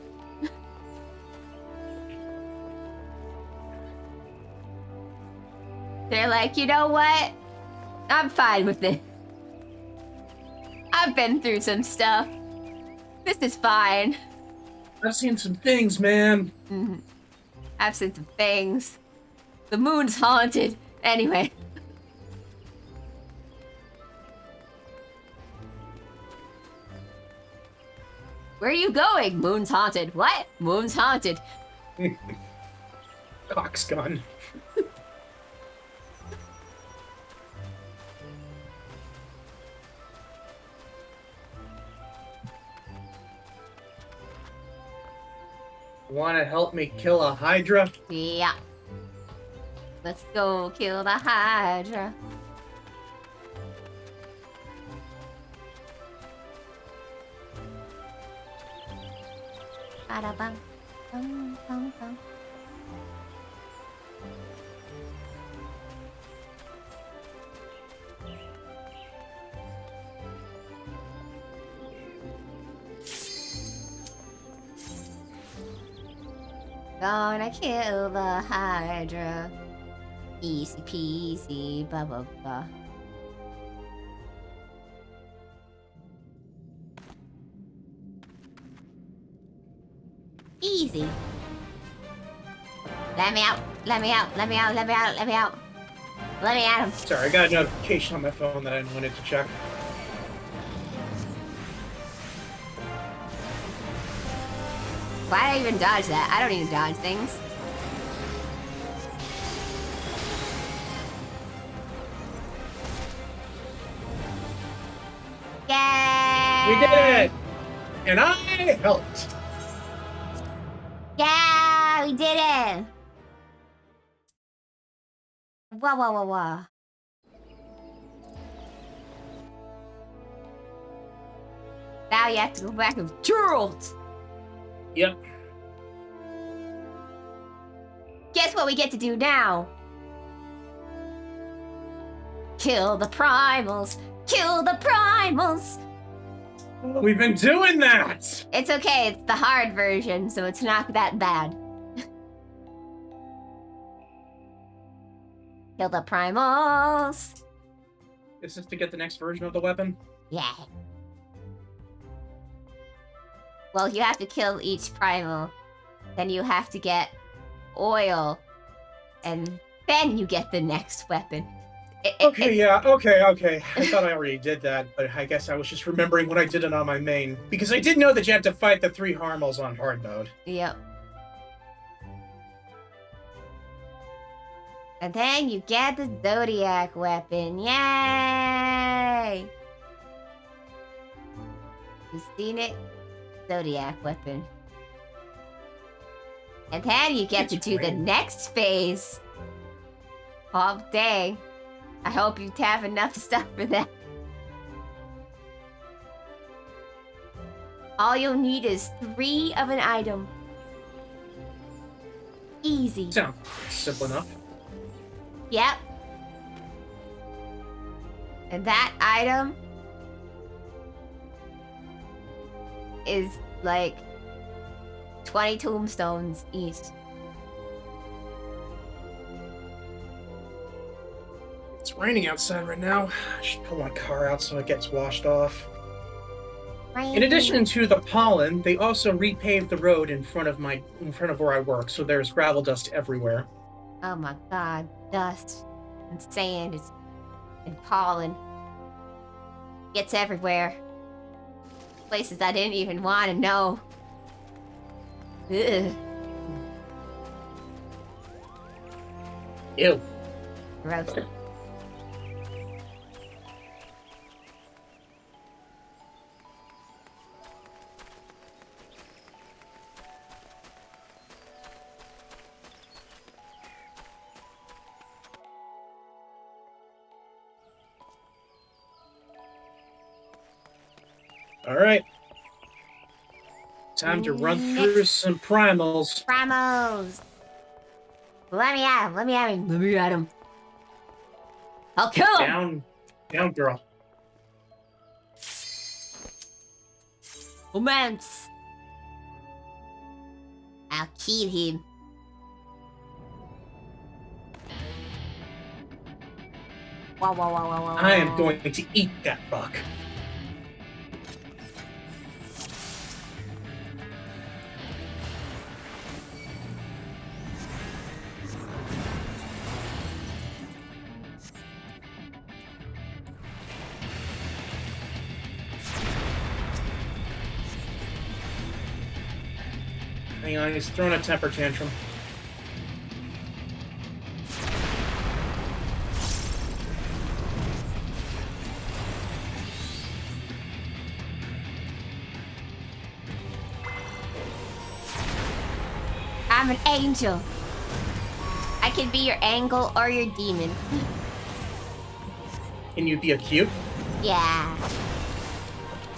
They're like, you know what? I'm fine with it. I've been through some stuff. This is fine. I've seen some things, man. Mm-hmm. I've seen some things. The moon's haunted. Anyway. Where are you going? Moon's haunted. What? Moon's haunted. Cock's gun. Want to help me kill a Hydra? Yeah. Let's go kill the Hydra. Bada-bum. Dum, dum, dum. Gonna kill the Hydra. Easy peasy, blah blah blah. Easy. Let me out. Let me out. Let me out. Let me out. Let me out. Let me at him. Sorry, I got a notification on my phone that I wanted to check. Why did I even dodge that? I don't even dodge things. Yay! We did it! And I helped. Yeah, we did it! Wah, wah, wah, wah. Now you have to go back with Gerald! Yep. Guess what we get to do now? Kill the primals! Kill the primals! We've been doing that! It's okay, it's the hard version, so it's not that bad. Kill the primals! Is this to get the next version of the weapon? Yeah. Well, you have to kill each primal. Then you have to get oil. And then you get the next weapon. Okay. I thought I already did that, but I guess I was just remembering when I did it on my main. Because I did know that you had to fight the 3 Harmals on hard mode. Yep. And then you get the Zodiac weapon. Yay! You've seen it? Zodiac weapon. And then you get to do the next phase. All day. I hope you have enough stuff for that. All you'll need is 3 of an item. Easy. Sounds simple enough. Yep. And that item is like 20 tombstones each. It's raining outside right now. I should pull my car out so it gets washed off. In addition to the pollen, they also repaved the road in front of where I work, so there's gravel dust everywhere. Oh my god, dust and sand and pollen. Gets everywhere. Places I didn't even want to know. Ugh. Ew. Gross. Alright. Time to run through some primals. Primals! Let me at him, let me at him, let me at him. I'll kill him! Down, girl. Romance! I'll kill him. Wow, wow, wow, wow, wow. I am going to eat that buck. Hang on, he's throwing a temper tantrum. I'm an angel. I can be your angle or your demon. Can you be a cube? Yeah.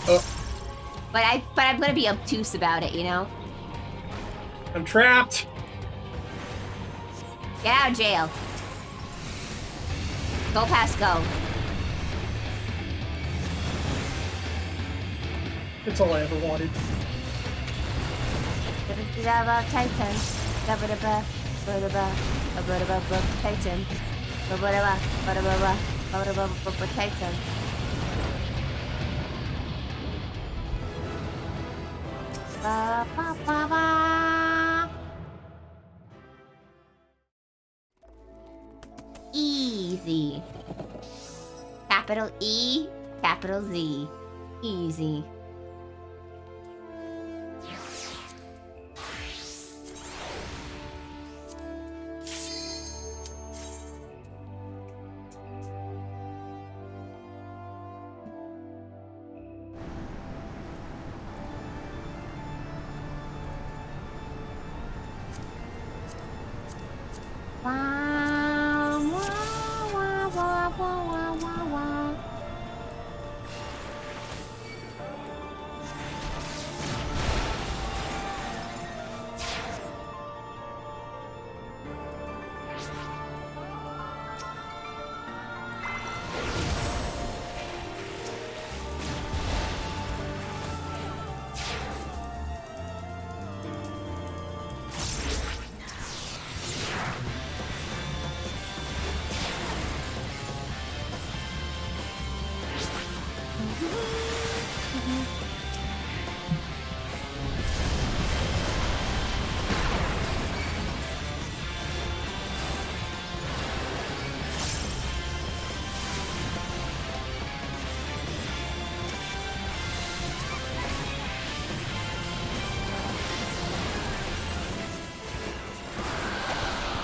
Oh. But I'm gonna be obtuse about it, you know? I'm trapped. Get out of jail. Go past go. That's all I ever wanted. Titan. Titan. Ba, ba, ba, ba. Easy. Capital E, capital Z. Easy. Wah, wah, wah, wah, wah, wah, wah.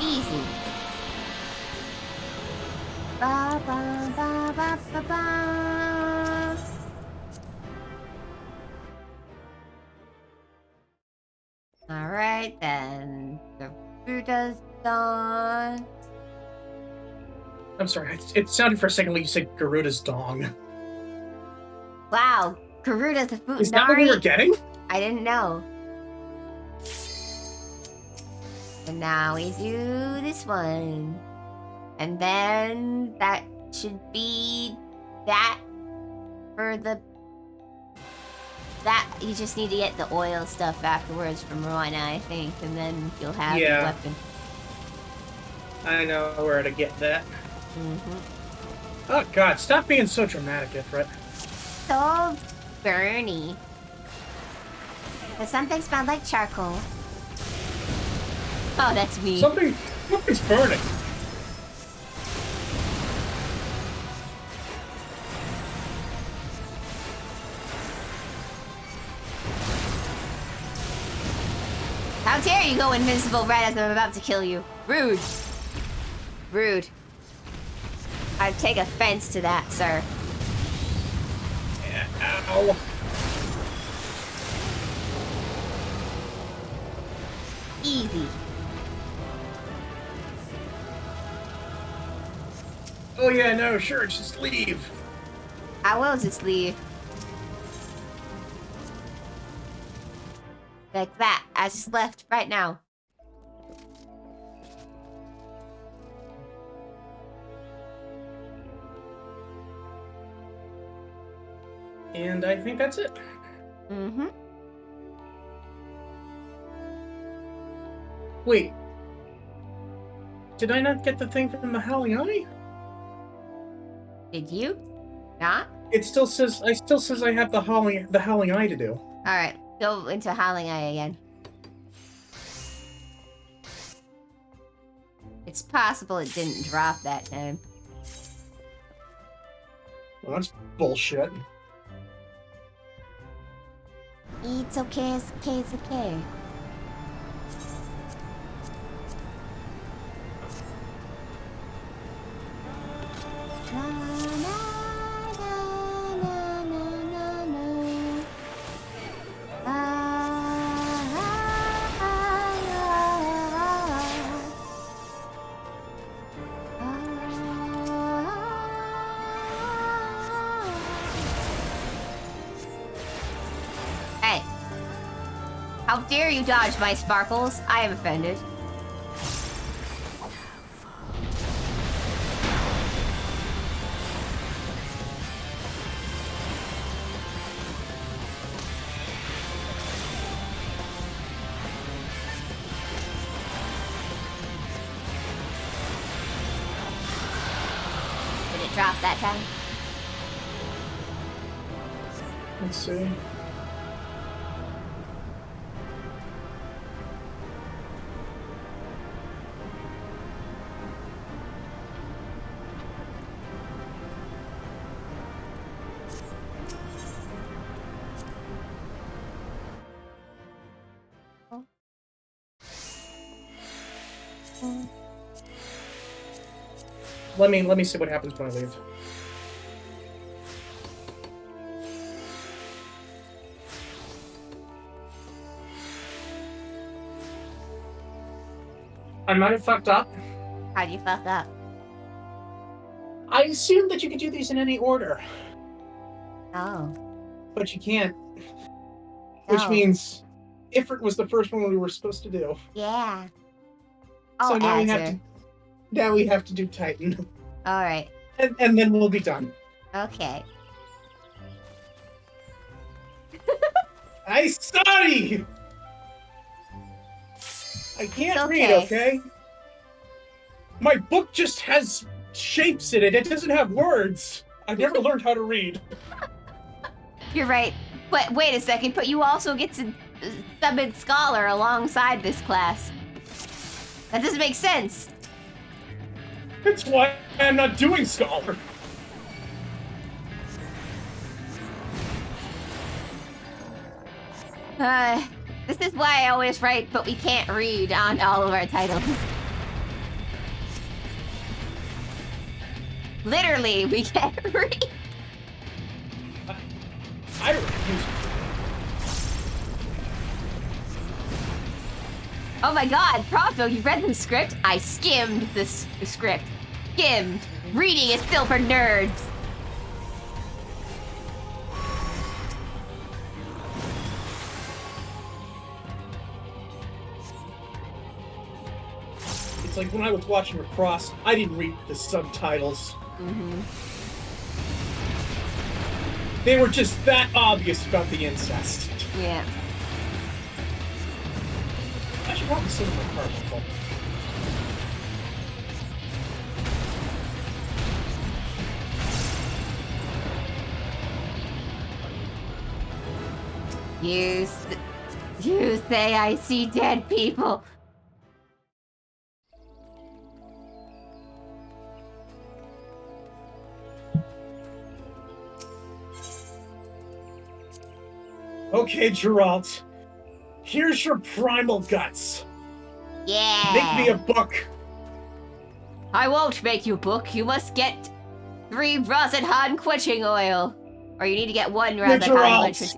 Easy. Ba ba ba ba ba ba. All right then. The Buddha's done. I'm sorry. It sounded for a second like you said Garuda's dong. Wow, Garuda's the food. Is that what we were getting? I didn't know. And now we do this one. And then that should be that for the... That, you just need to get the oil stuff afterwards from Rowena, I think, and then you'll have the weapon. I know where to get that. Mm-hmm. Oh god, stop being so dramatic, Ifrit. So burny. But something smelled like charcoal. Oh, that's me. Something's burning. How dare you go invincible right as I'm about to kill you. Rude. Rude. I take offense to that, sir. Yeah, ow. Easy. Oh yeah, no, sure, just leave. I will just leave. Like that. I just left right now. And I think that's it. Mm-hmm. Wait. Did I not get the thing from the Howling Eye? Did you? Not? It still says I have the Howling Eye to do. Alright. Go into Howling Eye again. It's possible it didn't drop that time. Well, that's bullshit. It's okay, it's okay, it's okay. Na, na, na, na, na, na, na. Ah, ah, ah, ah. Hey. How dare you dodge my sparkles? I am offended. Did it drop that time? Let's see. Let me see what happens when I leave. I might have fucked up. How'd you fuck up? I assumed that you could do these in any order, Oh. but you can't. Which No. means Ifrit was the first one we were supposed to do. Yeah. So Oh, now we have Azure. to. Now we have to do Titan, Alright. and then we'll be done. Okay. I study. I can't It's read, okay. okay? My book just has shapes in it. It doesn't have words. I've never learned how to read. You're right. But wait a second, but you also get to summon Scholar alongside this class. That doesn't make sense. That's why I'm not doing Scholar. This is why I always write, but we can't read on all of our titles. Literally, we can't read. I refuse. Oh my god, Provo, you read the script? I skimmed this script. Skimmed. Reading is still for nerds. It's like when I was watching Recross, I didn't read the subtitles. Mm-hmm. They were just that obvious about the incest. Yeah. I should probably sit in my car before. You say I see dead people. Okay, Geralt. Here's your primal guts. Yeah. Make me a book. I won't make you book. You must get 3 Rosenhan quenching oil. Or you need to get 1 Rosenhan Geralt. quenching.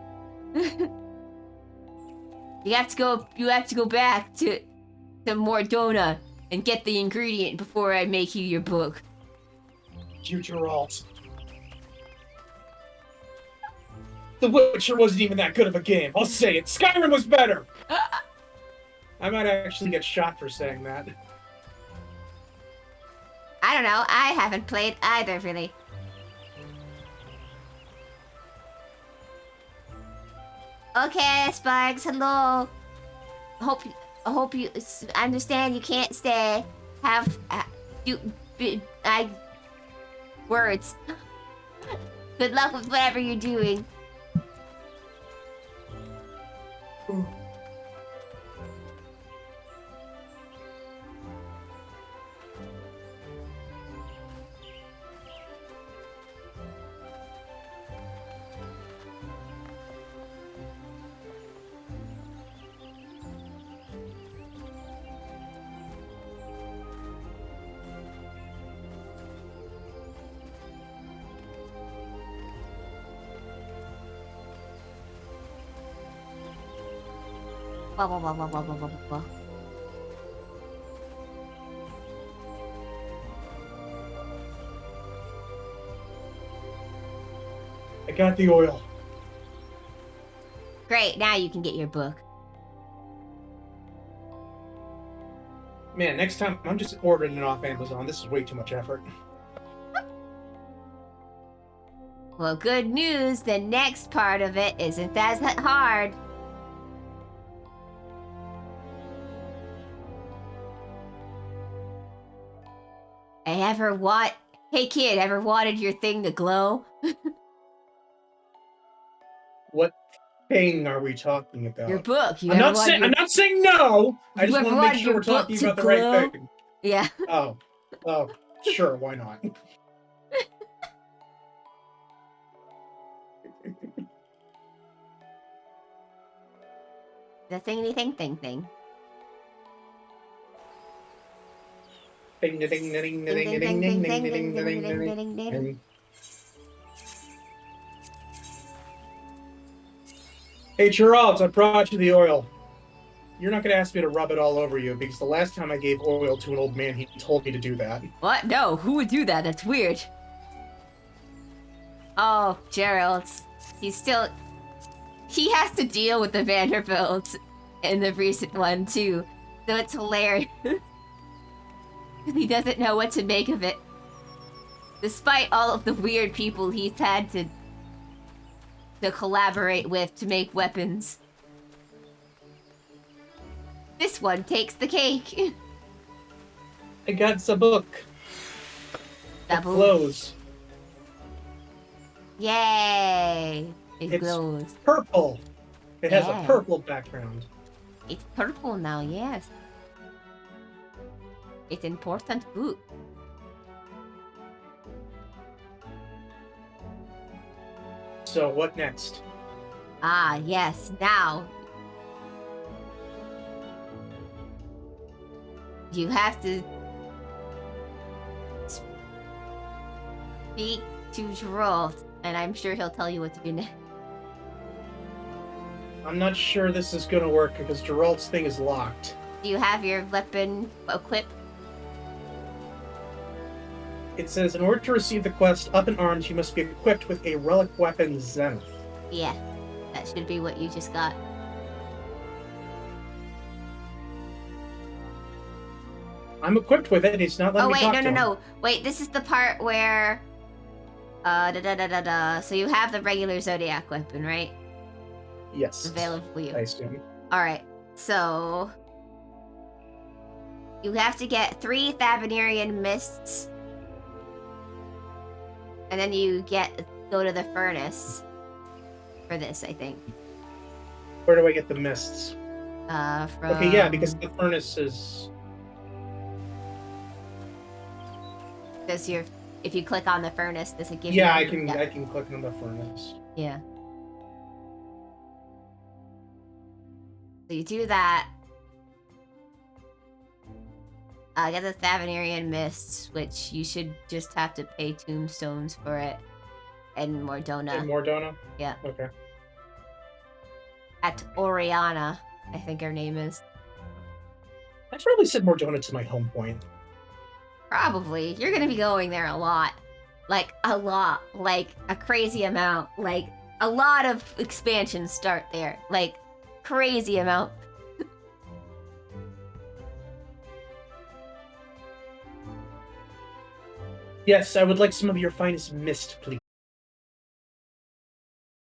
You have to go back to Mordona and get the ingredient before I make you your book. You, Geralt. The Witcher wasn't even that good of a game. I'll say it. Skyrim was better. I might actually get shot for saying that. I don't know. I haven't played either, really. Okay, Sparks. Hello. I hope you understand. You can't stay. Words. Good luck with whatever you're doing. Blah, blah, blah, blah, blah, blah, blah, blah. I got the oil. Great, now you can get your book. Man, next time I'm just ordering it off Amazon. This is way too much effort. Well, good news. The next part of it isn't as hard. Hey kid, ever wanted your thing to glow? What thing are we talking about? Your book. I'm not saying no. I just want to make sure we're talking about the right thing. Yeah. Oh, sure. Why not? The thingy thing. Ding ding ding ding ding ding ding ding ding ding. Hey, Charles, I brought you the oil. You're not going to ask me to rub it all over you, because the last time I gave oil to an old man, he told me to do that. What? No, who would do that? That's weird. Oh, Gerald. He has to deal with the Vanderbilts in the recent one, too. So it's hilarious. He doesn't know what to make of it. Despite all of the weird people he's had to collaborate with to make weapons. This one takes the cake. I got the book. It glows. Yay! It It's glows. purple. It has a purple background. It's purple now, yes. It's important book. So what next? Ah, yes, now. You have to speak to Geralt, and I'm sure he'll tell you what to do next. I'm not sure this is gonna work because Geralt's thing is locked. Do you have your weapon equipped? It says, in order to receive the quest Up in Arms, you must be equipped with a relic weapon Zenith. Yeah, that should be what you just got. I'm equipped with it, it's not letting me talk to him. No. Wait, this is the part where... So you have the regular Zodiac weapon, right? Yes. Available for you. I assume. Alright, so... You have to get 3 Thavenirian Mists. And then you go to the furnace. For this, I think. Where do I get the mists? From... Okay, yeah, because the furnace is... Does your... If you click on the furnace, does it give you... Yeah, I can click on the furnace. Yeah. So you do that. Get the Thavenirian Mists, which you should just have to pay tombstones for it. And Mordona. In Mordona? Yeah. Okay. At Oriana, I think her name is. I probably said Mordona to my home point. Probably. You're gonna be going there a lot. Like, a lot. Like, a crazy amount. Like, a lot of expansions start there. Like, crazy amount. Yes, I would like some of your finest mist, please.